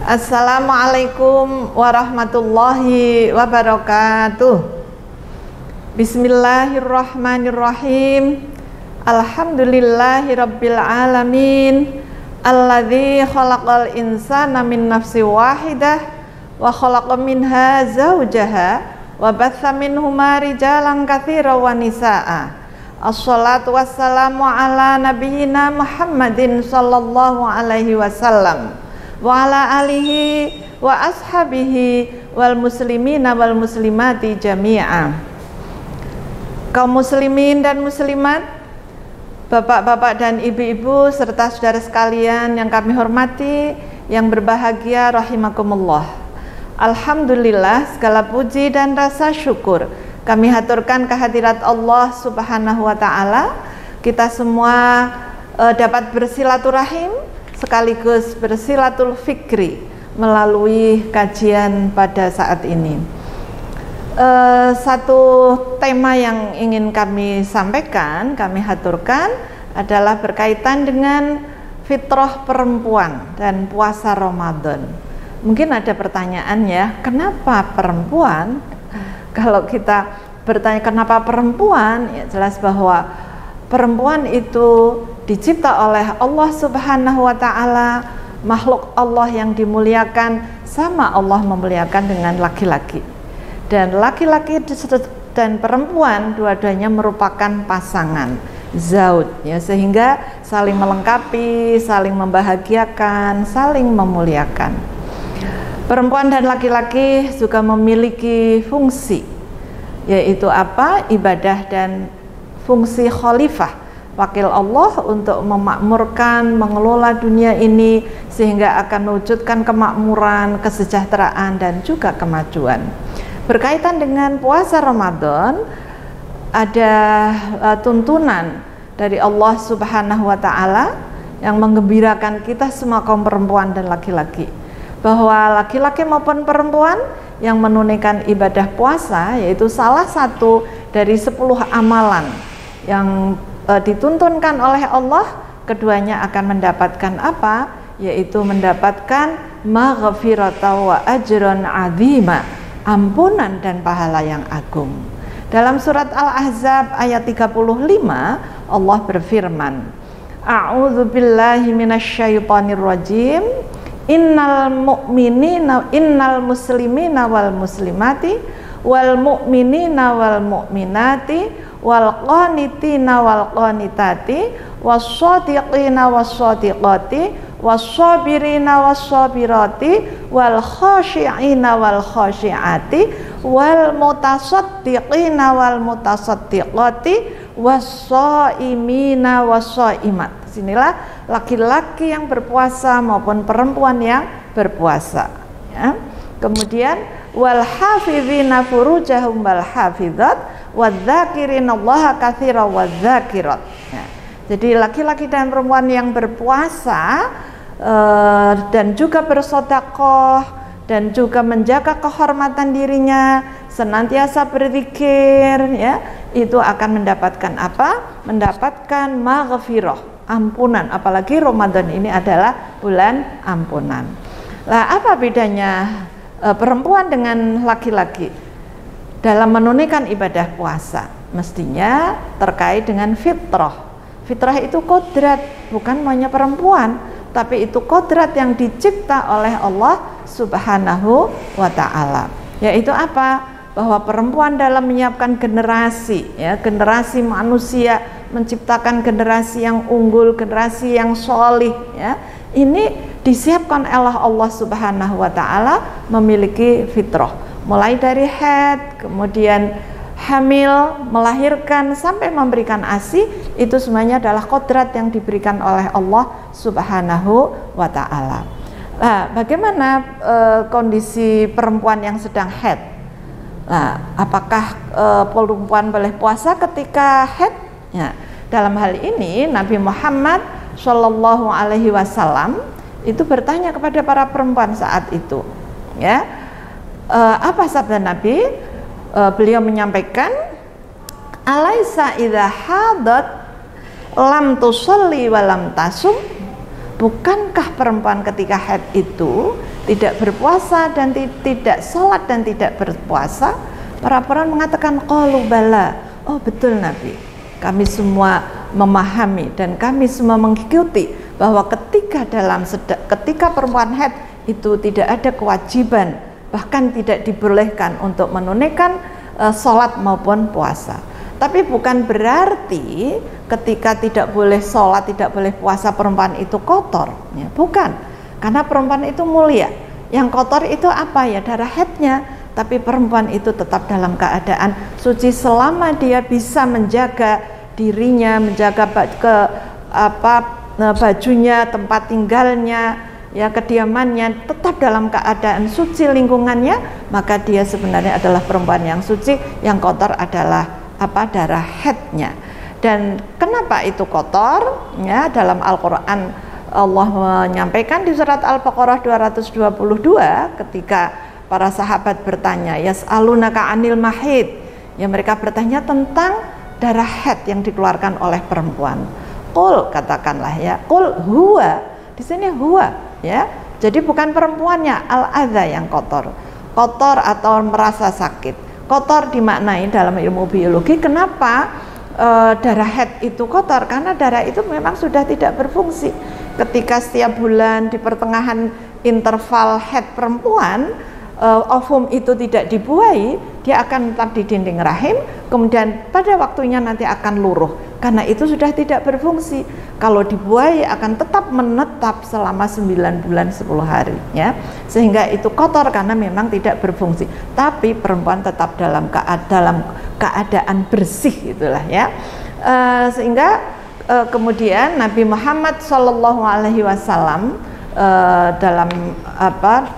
Assalamualaikum warahmatullahi wabarakatuh. Bismillahirrahmanirrahim. Alhamdulillahirabbil alamin. Alladzi khalaqal insana min nafsin wahidah wa khalaqa minha zawjaha wa batsa minhuma rijalan katsiran wa nisaa'a. Assalatu wassalamu ala nabiyyina Muhammadin sallallahu alaihi wasallam wa ala alihi wa ashabihi wal muslimina wal muslimati jami'a. Kaum muslimin dan muslimat, bapak-bapak dan ibu-ibu serta saudara sekalian yang kami hormati, yang berbahagia rahimakumullah. Alhamdulillah, segala puji dan rasa syukur kami haturkan kehadirat Allah Subhanahu wa taala. Kita semua dapat bersilaturahim sekaligus bersilatul fikri melalui kajian pada saat ini. Satu tema yang ingin kami sampaikan, kami haturkan adalah berkaitan dengan fitrah perempuan dan puasa Ramadan. Mungkin ada pertanyaan ya, kenapa perempuan? Kalau kita bertanya kenapa perempuan, ya jelas bahwa perempuan itu dicipta oleh Allah Subhanahu wa taala, makhluk Allah yang dimuliakan, sama Allah memuliakan dengan laki-laki. Dan laki-laki dan perempuan dua-duanya merupakan pasangan, zauj ya, sehingga saling melengkapi, saling membahagiakan, saling memuliakan. Perempuan dan laki-laki juga memiliki fungsi, yaitu apa? Ibadah dan fungsi khalifah, wakil Allah untuk memakmurkan, mengelola dunia ini sehingga akan mewujudkan kemakmuran, kesejahteraan dan juga kemajuan. Berkaitan dengan puasa Ramadan, ada tuntunan dari Allah Subhanahu wa taala yang menggembirakan kita semua kaum perempuan dan laki-laki, bahwa laki-laki maupun perempuan yang menunaikan ibadah puasa, yaitu salah satu dari 10 amalan yang dituntunkan oleh Allah, keduanya akan mendapatkan apa? Yaitu mendapatkan maghfiratan wa ajran azima, ampunan dan pahala yang agung. Dalam surat Al-Ahzab ayat 35 Allah berfirman, A'udzu billahi minasyaitonir rajim. Innal muslimina wal muslimati wal mu'minina wal mu'minati wal qanitina wal qanitati wassadiqina wassadiqati wassabirina wassabirati wal khashi'ina wal khashi'ati wal mutasaddiqina wal mutasaddiqati wassaimina wassaimat. Disinilah laki-laki yang berpuasa maupun perempuan yang berpuasa ya. Kemudian wal hafizina furujahum wal hafizat wadzakirinallaha katsiran wadzakirat ya. Jadi laki-laki dan perempuan yang berpuasa dan juga bersedekah dan juga menjaga kehormatan dirinya, senantiasa berzikir ya, itu akan mendapatkan apa? Mendapatkan maghfirah, ampunan. Apalagi Ramadan ini adalah bulan ampunan. Lah, apa bedanya perempuan dengan laki-laki dalam menunaikan ibadah puasa? Mestinya terkait dengan fitrah. Fitrah itu kodrat, bukan maunya perempuan, tapi itu kodrat yang dicipta oleh Allah Subhanahu wa ta'ala. Yaitu apa? Bahwa perempuan dalam menyiapkan generasi ya, generasi manusia, menciptakan generasi yang unggul, generasi yang sholih ya, ini disiapkan oleh Allah Subhanahu wa ta'ala memiliki fitrah, mulai dari haid, kemudian hamil, melahirkan sampai memberikan ASI, itu semuanya adalah kodrat yang diberikan oleh Allah Subhanahu wa ta'ala. Nah, bagaimana kondisi perempuan yang sedang haid? Nah, apakah perempuan boleh puasa ketika haid? Ya, dalam hal ini Nabi Muhammad Shallallahu Alaihi Wasallam itu bertanya kepada para perempuan saat itu, ya, apa sabda Nabi? Beliau menyampaikan, alaisa idza hadat lam tusalli wa lam tasum bukankah perempuan ketika haid itu tidak berpuasa dan tidak sholat dan tidak berpuasa? Para perawi mengatakan qalu bala. Oh betul Nabi, kami semua memahami dan kami semua mengikuti bahwa ketika perempuan haid itu tidak ada kewajiban, bahkan tidak dibolehkan untuk menunaikan sholat maupun puasa. Tapi bukan berarti ketika tidak boleh sholat, tidak boleh puasa perempuan itu kotor, ya, bukan. Karena perempuan itu mulia. Yang kotor itu apa ya? Darah haidnya. Tapi perempuan itu tetap dalam keadaan suci selama dia bisa menjaga dirinya, menjaga bajunya, tempat tinggalnya, ya kediamannya, tetap dalam keadaan suci lingkungannya, maka dia sebenarnya adalah perempuan yang suci. Yang kotor adalah darah haidnya. Dan kenapa itu kotor? Ya, dalam Al-Qur'an Allah menyampaikan di surat Al-Baqarah 222 ketika para sahabat bertanya, yas'alunaka 'anil mahid. Ya, mereka bertanya tentang darah haid yang dikeluarkan oleh perempuan. Qul, katakanlah ya, qul huwa. Di sini huwa, ya. Jadi bukan perempuannya, al-adza yang kotor. Kotor atau merasa sakit. Kotor dimaknai dalam ilmu biologi. Kenapa darah haid itu kotor? Karena darah itu memang sudah tidak berfungsi. Ketika setiap bulan di pertengahan interval haid perempuan, ovum itu tidak dibuahi, dia akan tetap di dinding rahim, kemudian pada waktunya nanti akan luruh. Karena itu sudah tidak berfungsi. Kalau dibuahi akan tetap menetap selama 9 bulan 10 hari, ya. Sehingga itu kotor karena memang tidak berfungsi. Tapi perempuan tetap dalam keadaan bersih, itulah ya. Sehingga kemudian Nabi Muhammad SAW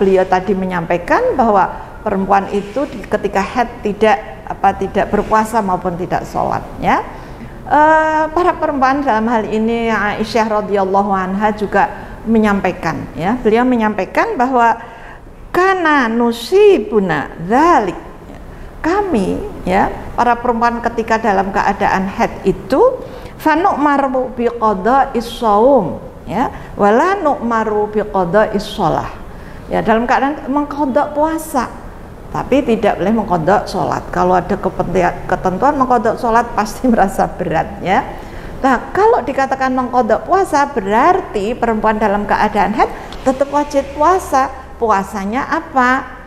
beliau tadi menyampaikan bahwa perempuan itu ketika haid tidak berpuasa maupun tidak sholat, ya. Para perempuan dalam hal ini Aisyah radhiyallahu anha juga menyampaikan, ya, beliau menyampaikan bahwa kana nusibuna dzalik, kami, ya, para perempuan ketika dalam keadaan haid itu fanu'maru biqada'is shaum, ya, wala nu'maru biqada'is shalah, ya, dalam keadaan mengqada puasa tapi tidak boleh mengqada sholat. Kalau ada ketentuan mengqada sholat pasti merasa berat, ya. Nah, kalau dikatakan mengqada puasa berarti perempuan dalam keadaan haid tetap wajib puasa. Puasanya apa?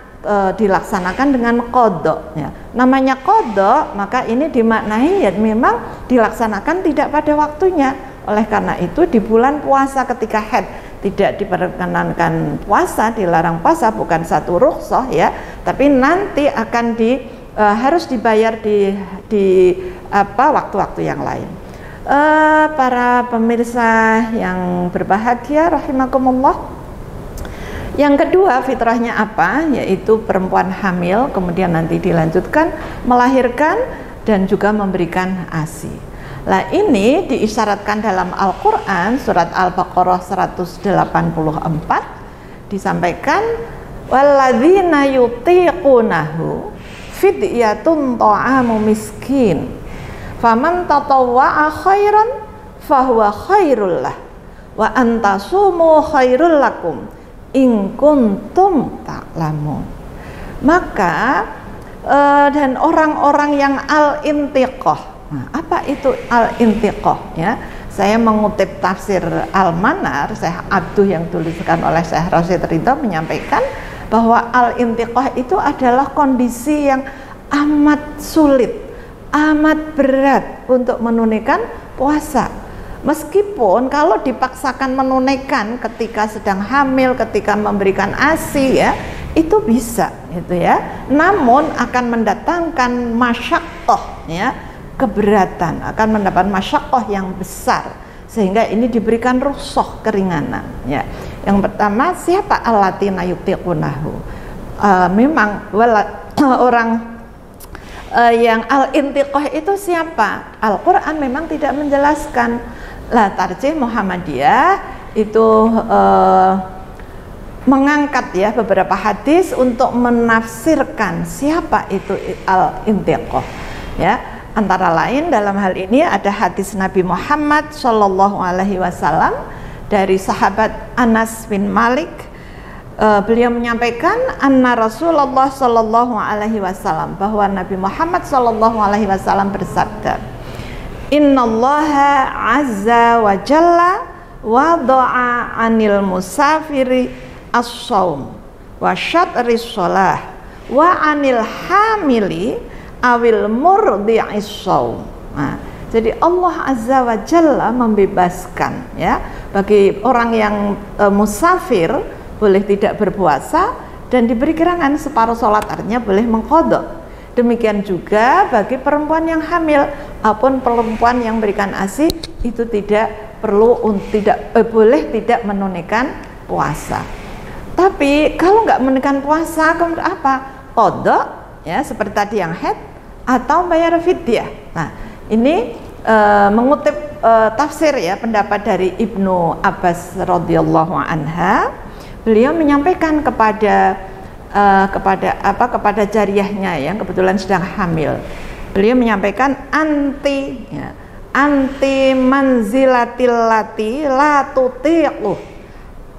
Dilaksanakan dengan qada, ya. Namanya qada, maka ini dimaknai ya memang dilaksanakan tidak pada waktunya. Oleh karena itu di bulan puasa ketika haid tidak diperkenankan puasa, dilarang puasa, bukan satu rukhsah, ya, tapi nanti akan harus dibayar di waktu-waktu yang lain. Para pemirsa yang berbahagia rahimakumullah, yang kedua fitrahnya apa? Yaitu perempuan hamil kemudian nanti dilanjutkan melahirkan dan juga memberikan ASI. Nah, ini diisyaratkan dalam Al-Quran surat Al-Baqarah 184 disampaikan walladzina yutiqunahu fidyatun ta'amu miskin faman tatawwa'a khairan fahuwa khairul lah wa antasumu khairul lakum in kuntum ta'lamun. Maka dan orang-orang yang al-intiqah. Nah, apa itu al-intiqah, ya? Saya mengutip tafsir Al-Manar, Syekh Abduh yang tuliskan oleh Syekh Rasyid Ridho menyampaikan bahwa al-intiqah itu adalah kondisi yang amat sulit, amat berat untuk menunaikan puasa. Meskipun kalau dipaksakan menunaikan ketika sedang hamil, ketika memberikan ASI, ya, itu bisa, gitu ya. Namun akan mendatangkan masyaqqah, ya, keberatan, akan mendapat masyaqqah yang besar, sehingga ini diberikan rukhsah, keringanan, ya. Yang pertama, siapa allatina yutiqunahu? Memang orang yang al-intiqah itu siapa? Al-Quran memang tidak menjelaskan. Lah, Tarjih Muhammadiyah itu mengangkat, ya, beberapa hadis untuk menafsirkan siapa itu al-intiqah, ya. Antara lain dalam hal ini ada hadis Nabi Muhammad SAW dari sahabat Anas bin Malik, beliau menyampaikan anna Rasulullah sallallahu alaihi wasallam, bahwa Nabi Muhammad sallallahu alaihi wasallam bersabda, innallaha azza wa jalla wada'a 'anil musafiri as-shaum wa syatris shalah wa 'anil hamili awil murdi'is shaum. Nah, jadi Allah azza wa jalla membebaskan ya bagi orang yang musafir boleh tidak berpuasa dan diberi kerangan separuh sholat, artinya boleh mengqadha. Demikian juga bagi perempuan yang hamil maupun perempuan yang berikan ASI, itu tidak perlu boleh tidak menunaikan puasa. Tapi kalau nggak menunaikan puasa, kemudian apa? Qadha ya, seperti tadi yang haid atau bayar fidyah. Nah, ini mengutip tafsir ya, pendapat dari Ibnu Abbas radhiyallahu anha. Beliau menyampaikan kepada jariyahnya yang kebetulan sedang hamil. Beliau menyampaikan anti manzilatil lati la tuti'u.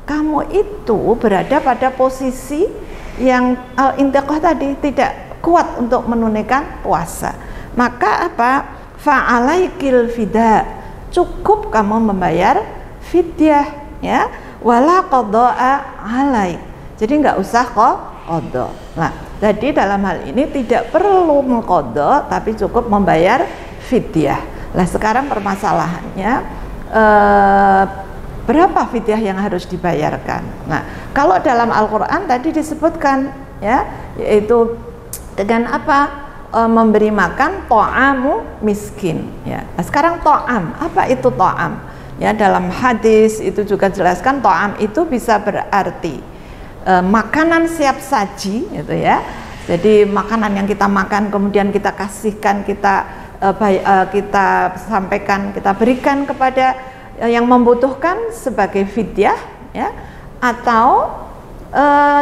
Kamu itu berada pada posisi yang intiqah tadi, tidak kuat untuk menunaikan puasa. Maka apa? Fa'alaikil fida. Cukup kamu membayar fidyah ya. Wala qadha'a alaik. Jadi nggak usah qadha. Nah, jadi dalam hal ini tidak perlu mengqadha, tapi cukup membayar fidyah. Nah, sekarang permasalahannya berapa fidyah yang harus dibayarkan? Nah, kalau dalam Al-Qur'an tadi disebutkan ya, yaitu dengan apa? Memberi makan ta'amu miskin ya. Nah, sekarang ta'am, apa itu ta'am? Ya, dalam hadis itu juga jelaskan ta'am itu bisa berarti makanan siap saji gitu ya. Jadi makanan yang kita makan kemudian kita kasihkan, kita sampaikan, kita berikan kepada yang membutuhkan sebagai fidyah ya, atau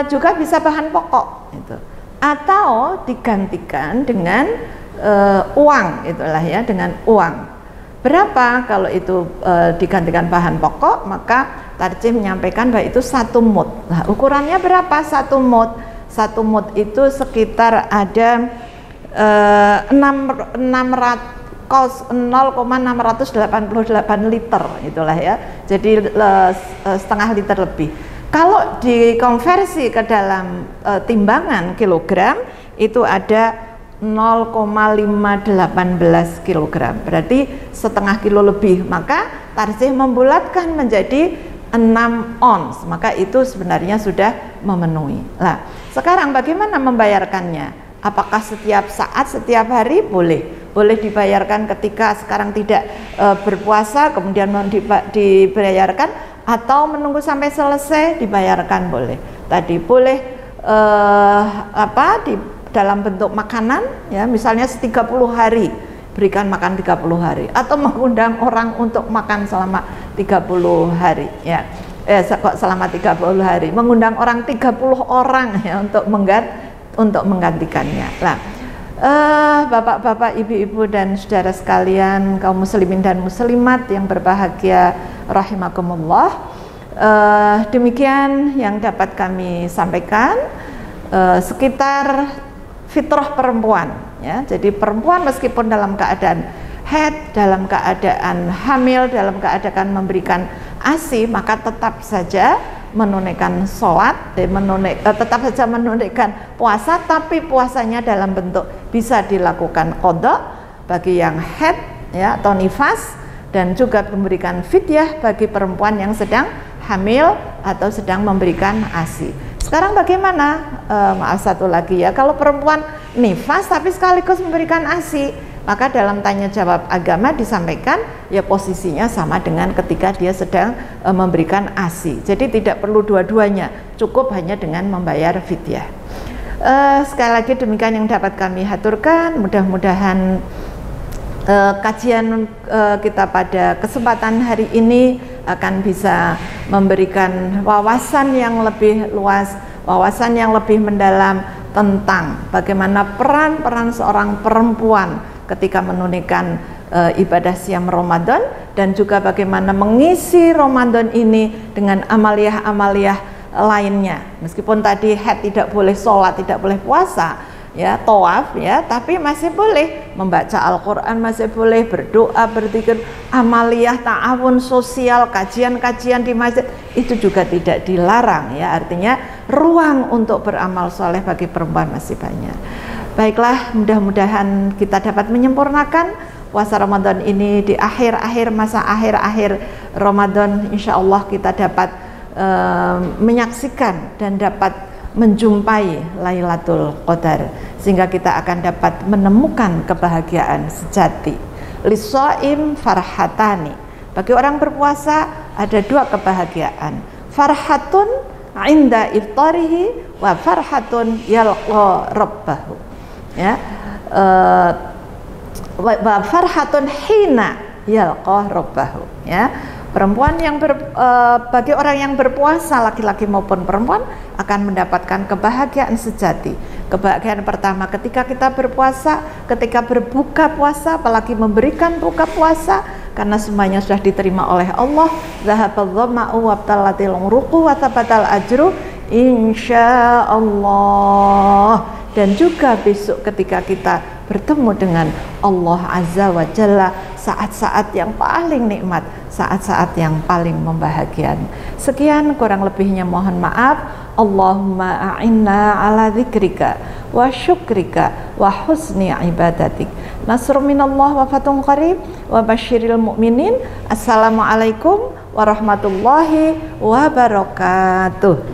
juga bisa bahan pokok gitu. Atau digantikan dengan uang itulah ya, dengan uang. Berapa kalau itu digantikan bahan pokok? Maka tarjih menyampaikan bahwa itu 1 mud. Nah, ukurannya berapa 1 mud? 1 mud itu sekitar ada 0,688 liter itulah ya. Jadi setengah liter lebih. Kalau dikonversi ke dalam timbangan kilogram itu ada 0,518 kg, berarti setengah kilo lebih. Maka tarjih membulatkan menjadi 6 ons, maka itu sebenarnya sudah memenuhi. Nah, sekarang bagaimana membayarkannya? Apakah setiap saat, setiap hari? Boleh dibayarkan ketika sekarang tidak berpuasa kemudian dibayarkan, atau menunggu sampai selesai dibayarkan boleh. Tadi boleh dalam bentuk makanan ya, misalnya 30 hari berikan makan 30 hari, atau mengundang orang untuk makan selama 30 hari ya. Selama 30 hari mengundang orang 30 orang ya untuk menggantikannya. Nah, bapak-bapak, ibu-ibu dan saudara sekalian, kaum muslimin dan muslimat yang berbahagia rahimakumullah, demikian yang dapat kami sampaikan sekitar fitrah perempuan ya. Jadi perempuan meskipun dalam keadaan haid, dalam keadaan hamil, dalam keadaan memberikan ASI, maka tetap saja menunaikan sholat, tetap saja menunaikan puasa, tapi puasanya dalam bentuk bisa dilakukan qadha bagi yang haid ya atau nifas, dan juga memberikan fidyah bagi perempuan yang sedang hamil atau sedang memberikan ASI. Sekarang bagaimana? Maaf satu lagi ya, kalau perempuan nifas tapi sekaligus memberikan ASI, maka dalam tanya jawab agama disampaikan ya posisinya sama dengan ketika dia sedang memberikan ASI. Jadi tidak perlu dua-duanya, cukup hanya dengan membayar fidyah. Sekali lagi demikian yang dapat kami haturkan. Mudah-mudahan kajian kita pada kesempatan hari ini akan bisa memberikan wawasan yang lebih luas, wawasan yang lebih mendalam tentang bagaimana peran seorang perempuan ketika menunaikan ibadah siam Ramadan, dan juga bagaimana mengisi Ramadan ini dengan amaliyah-amaliyah lainnya. Meskipun tadi haid tidak boleh sholat, tidak boleh puasa, ya, tawaf, ya, tapi masih boleh membaca Al-Quran, masih boleh berdoa, berzikir, amaliyah, ta'awun sosial, kajian-kajian di masjid, itu juga tidak dilarang, ya. Artinya ruang untuk beramal soleh bagi perempuan masih banyak. Baiklah, mudah-mudahan kita dapat menyempurnakan puasa Ramadan ini di akhir-akhir masa akhir-akhir Ramadan. Insya Allah kita dapat menyaksikan dan dapat menjumpai Lailatul Qadar, sehingga kita akan dapat menemukan kebahagiaan sejati. Lisoim farhatani, bagi orang berpuasa ada dua kebahagiaan, farhatun inda iftarihi wa farhatun yalqa rabbahu, ya, wa farhatun hina yalqa rabbahu, ya. Perempuan yang bagi orang yang berpuasa, laki-laki maupun perempuan, akan mendapatkan kebahagiaan sejati. Kebahagiaan pertama ketika kita berpuasa, ketika berbuka puasa, apalagi memberikan buka puasa, karena semuanya sudah diterima oleh Allah. Zahabal dhama'u wabtalatil uruqu wa tabatal ajru insyaallah. Dan juga besok ketika kita bertemu dengan Allah Azza wa Jalla, saat-saat yang paling nikmat, saat-saat yang paling membahagiakan. Sekian, kurang lebihnya mohon maaf. Allahumma a'inna ala dzikrika wa syukrika wa husni ibadatik. Nasrun minallah wa fatun qarib wa basyiril mu'minin. Assalamualaikum warahmatullahi wabarakatuh.